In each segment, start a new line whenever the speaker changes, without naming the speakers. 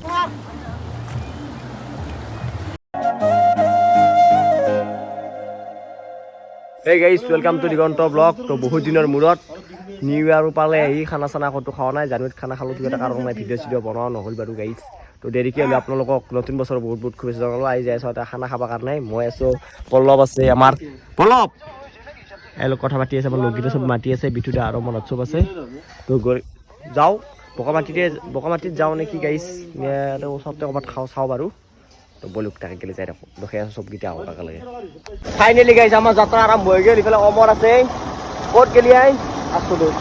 Hey guys, welcome to Digonto Vlog. তো বহুত দিনৰ মূৰত নিউ ইয়াৰ পালে আহি খানা চানা ক'তো খোৱা নাই জানুৱাৰীত খানা খালোঁ কিবা এটা কাৰণ নাই ভিডিঅ' চিডিঅ' বনোৱা নহ'ল বাৰু গাইছ তো দেৰিকৈ হ'লে আপোনালোকক নতুন বছৰ বহুত বহুত শুভেচ্ছা জনালোঁ আহি যাই আছোঁ খানা খাবৰ কাৰণে মই আছোঁ পল্লৱ আছে আমাৰ পল্লৱ এওঁলোক কথা পাতি আছে আমাৰ লগকেইটা চব মাতি আছে বিটুদা আৰু মনত চব আছে তো যাওঁ বকামাটিত যাওঁ নেকি গাইছ ওচৰতে ক'ৰবাত চাওঁ বাৰু তো বলুক তাকে গেলে যাই থাকোঁ দেখে আছোঁ চবকেইটা আহোঁ তাকে লাগে ফাইনেলি গাইছ আমাৰ যাত্ৰা আৰম্ভ হৈ গ'ল ইফালে অমৰ আছে ক'ত গেলি আই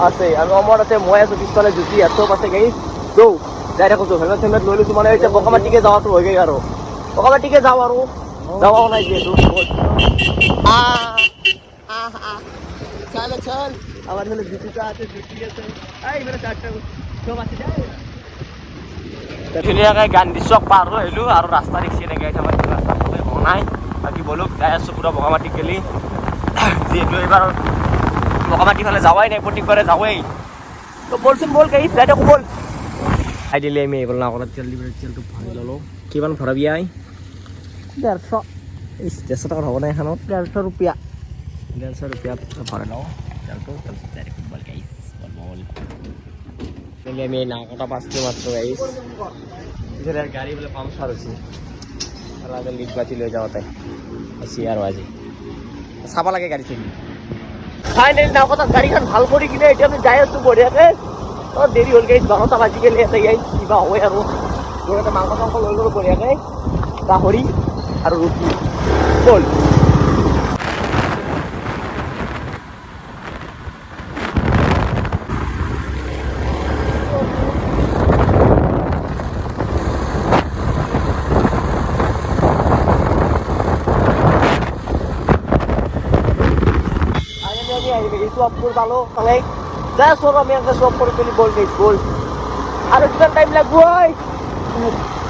আছে আৰু অমৰ আছে মই আছোঁ পিছফালে জুতি চব আছে গাইছ যৌ যাই থাকোঁ হেলমেট চেলমেট লৈ লৈছোঁ মানে এতিয়া বকামাটিকে যাৱাটো হৈ গ'ল আৰু বকামাটিকে যাওঁ আৰু যাৱাও নাই যিহেতু চল আমার এখানে জুতিটা আছে জুতি আছে এইফালে চারটা চব আছে ধুনীয়াকৈ গান্ধী চক পাৰ হৈ আহিলোঁ আৰু ৰাস্তা দেখি এনেকৈ গাড়ী থাকা ৰাস্তা হোৱা নাই বাকী বলক যাই আছোঁ পুৰা বগামাটি গেলি যিহেতু এইবাৰ বগামাটি ফালে যাৱাই নাই প্ৰত্যেকবাৰে যাওঁৱেই তো বলচোন বল গাড়ী যাই থাকোঁ বল আই দিলে আমি এইবাৰ নাকলত তেল দিব তেলটো ভৰাই ল'লোঁ কিমান ভৰাবি আই 150 টকা হ'ব নাই এখনত 150 रुपया ভৰাই লওঁ তেলটো তাৰপিছত যাই থাকোঁ বল গাড়ী বল আমি নাকটা পাঁচটো মাত্ৰ গাড়ীছ গাড়ী বোলে পামচাৰ হৈছে লাগে লিক বাতি লৈ যাওঁতে আছে আৰু আজি চাব লাগে গাড়ী চাড়ী ফাইনেলি নাকটা গাড়ীখন ভাল কৰি কিনে এতিয়া আমি যাই আছোঁ বঢ়িয়াকৈ দেৰি হ'ল গাড়ী 12টা বাজি গ'লে ইয়াতে গাড়ী কিবা হয় আৰু এটা মাংস চাংস লৈ গ'লোঁ বঢ়িয়াকৈ গাহৰি আৰু ৰুটি বল সবপুর ভালো তাহলে যা সব আমি একটা সব করে তুলি বল গেছি বল আর কিটা টাইম লাগবো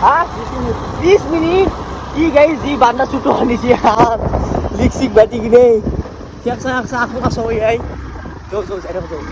হ্যাঁ 20 মিনিট কি গাইস জি বান্না ছুটো আনিছি আর লিকসিক বাতি কিনে একশো আখো কাছে হয়ে যাই চল এটা চল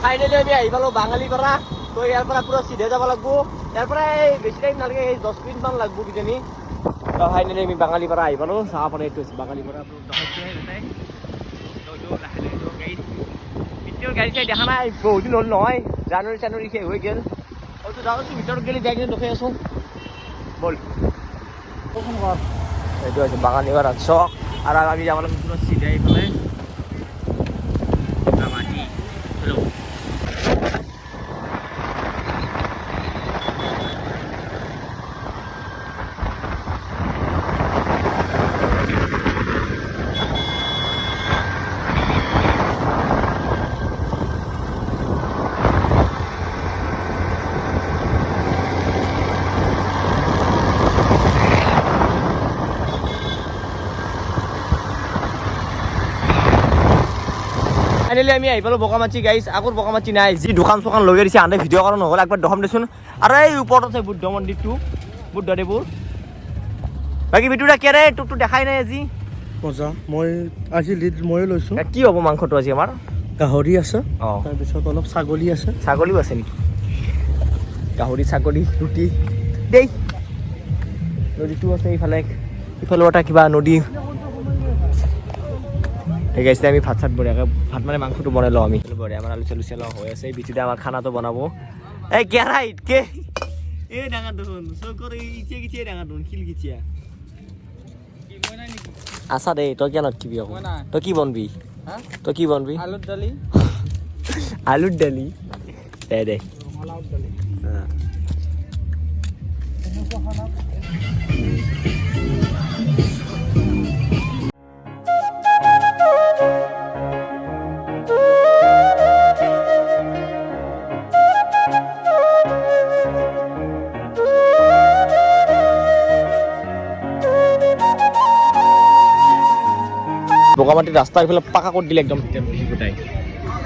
ফাইনেলি আমি আহি পালোঁ বাঙালীপাৰা তো ইয়াৰ পৰা পুৰা চিধা যাব লাগিব ইয়াৰ পৰা বেছি টাইম নালাগে 10 মিনিটমান লাগিব কিজানি তো ফাইনেলি আমি বাঙালীপাৰা আহি পালোঁ চাহ পানী এইটো হৈছে বাঙালীপাৰা গাড়ী চাই দেখা নাই বহুত দিন হ'ল নহয় জানুৱাৰী চানুৱাৰী শেষ হৈ গ'ল হয়তো যাওঁচোন ভিতৰত গেলি যাই কিনে দেখি আছোঁ বল এইটো হৈছে বাঙালীপাৰা চক আৰু আমি যাব লাগিব পুৰা চিধা এইফালে ফাইনেলি আমি আহি পালোঁ বকামাটি গাইছ আগৰ বকামাটি নাই যি দোকান চোকান লগাই দিছে আনে ভিডিঅ' কৰা নহ'ল একবাৰ দেখাম দেচোন আৰু এই ওপৰত আছে বুদ্ধ মন্দিৰটো বুদ্ধদেৱৰ বাকী ভিডিঅ'টা কেৰে তোকতো দেখাই নাই আজি
মজা মই আজি লিড ময়ো লৈছোঁ
কি হ'ব মাংসটো আজি আমাৰ
গাহৰি আছে
অঁ
তাৰপিছত অলপ ছাগলী আছে
ছাগলীও আছে নেকি গাহৰি ছাগলী ৰুটি দেই নদীটো আছে ইফালে ইফালেও এটা কিবা নদী ঠিক আছে আমি ভাত চাত বঢ়িয়াকৈ ভাত মানে মাংসটো বনাই লওঁ আমি বঢ়িয়া আমাৰ আলু চালু চেলা হৈ আছে বিটিতে আমাৰ খানাটো বনাব এই কেৰাহিত কে এই ডাঙৰ দেখোন চৌকৰ ইচিয়া কিচিয়া ডাঙৰ দেখোন শিল কিচিয়া আছা দেই তই কিয় নটকিবি আকৌ তই কি বনবি তই কি বনবি আলুৰ দালি দে বগামাটিৰ ৰাস্তা এইফালে পাকা কৰি দিলে একদম গোটাই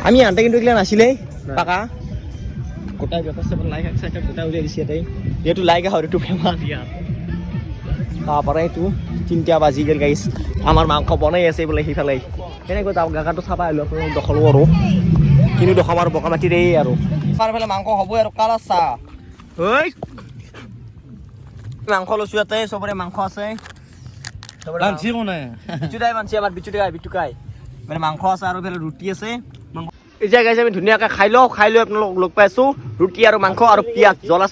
আমি আনতে কিন্তু এইগিলা নাছিলেই পাকা গোটাই বেপাৰ লাইক চাইক গোটাই উলিয়াই দিছে ইয়াতে যিহেতু লাইক গাহৰিটো ফেমাছ ইয়াত তাৰপৰা এইটো 3টা বাজি গ'ল গাইছ আমাৰ মাংস বনাই আছে বোলে সিফালে এনেকৈ যাওঁ গাঁকাটো চাবা আহিলোঁ আপোনালোক দখলো আৰু কিন্তু দখম আৰু বগামাটিৰে আৰু ফালে মাংস হ'বই আৰু কালাৰ চাহ ঐ মাংস লৈছোঁ ইয়াতে চবৰে মাংস আছে
ৰান্ধি কোনে
বিচুদাই মানছি আমাৰ বিটুকাই মানে মাংস আছে আৰু এইফালে ৰুটি আছে এতিয়া গাইছে আমি ধুনীয়াকৈ খাই লৈ আপোনালোক লগ পাইছোঁ ৰুটি আৰু মাংস আৰু পিঁয়াজ জ্বলা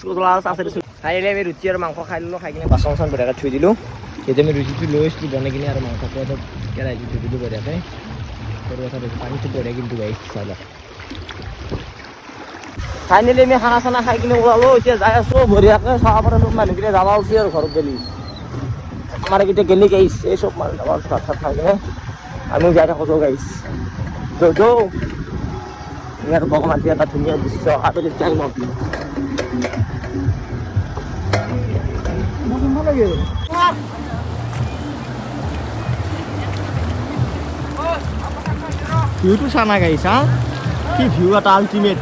আছে দেচোন খাই আমি ৰুটি আৰু মাংস খাই ল'লোঁ খাই কিনে বাচন চাচন বঢ়িয়াকৈ থৈ দিলোঁ এতিয়া আমি ৰুটিটো লৈ আহিছিলোঁ বনাই কিনে আৰু মাংসটো অলপ কেৰাহীটো থৈ দিলোঁ বঢ়িয়াকৈ সৰু কথা পানীটো বঢ়িয়া কিন্তু গাইছ চাই লওক ফাইনেলি আমি খানা চানা খাই কিনে ওলালোঁ এতিয়া যাই আছোঁ বঢ়িয়াকৈ চাব পৰা মানুহকেইটা যাব উঠি আৰু ঘৰত গেলি আমাৰ এইকেইটা গেলি গাইছ এই চব মানুহ যাব ভাত চাত খাই কিনে আমিও যাই থাকোঁ গাইছ ইয়াৰ বগামাটি এটা ধুনীয়া দৃশ্য আবেলি টাইম ভিউটো চা না গাইছ হা কি ভিউ এটা আল্টিমেট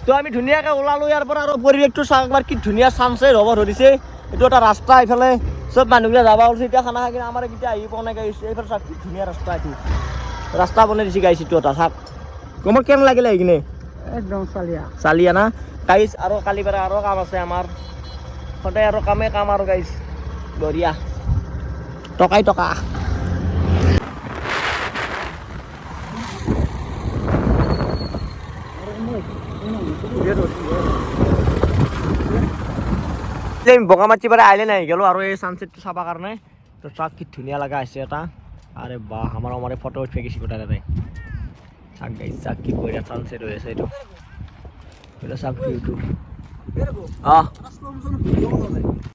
তো আমি ধুনীয়াকৈ ওলালোঁ ইয়াৰ পৰা আৰু পৰিৱেশটো চাওঁ একবাৰ কি ধুনীয়া চানচেট হ'ব ধৰিছে এইটো এটা ৰাস্তা এইফালে চব মানুহবিলাক যাব ওলাইছে এতিয়া খানা খাই কিনে আমাৰ এতিয়া আহি পোৱা নাই গাইছে এইফালে চাওক কি ধুনীয়া ৰাস্তা এইটো ৰাস্তা বনাই দিছে গাইছে এইটো এটা চাওক তোমাৰ কেনে লাগিলে আহি কিনে
একদম
চালিয়া না গাইছ আৰু কালি পৰা আৰু কাম আছে আমাৰ সদায় আৰু কামেই কাম আৰু গাইছ বঢ়িয়া টকাই টকা বগামাটিৰ পৰা আইলেণ্ড আহি গ'লোঁ আৰু এই ছানছেটটো চাবৰ কাৰণে তো চাওক কি ধুনীয়া লগা আছে এটা আৰে বাহ আমাৰ ফটো উঠি গৈছে গোটাই তাতে চাওক গাইছ চাওক কি বঢ়িয়া ছানছেট হৈ আছে এইটো চাওক ভিউটো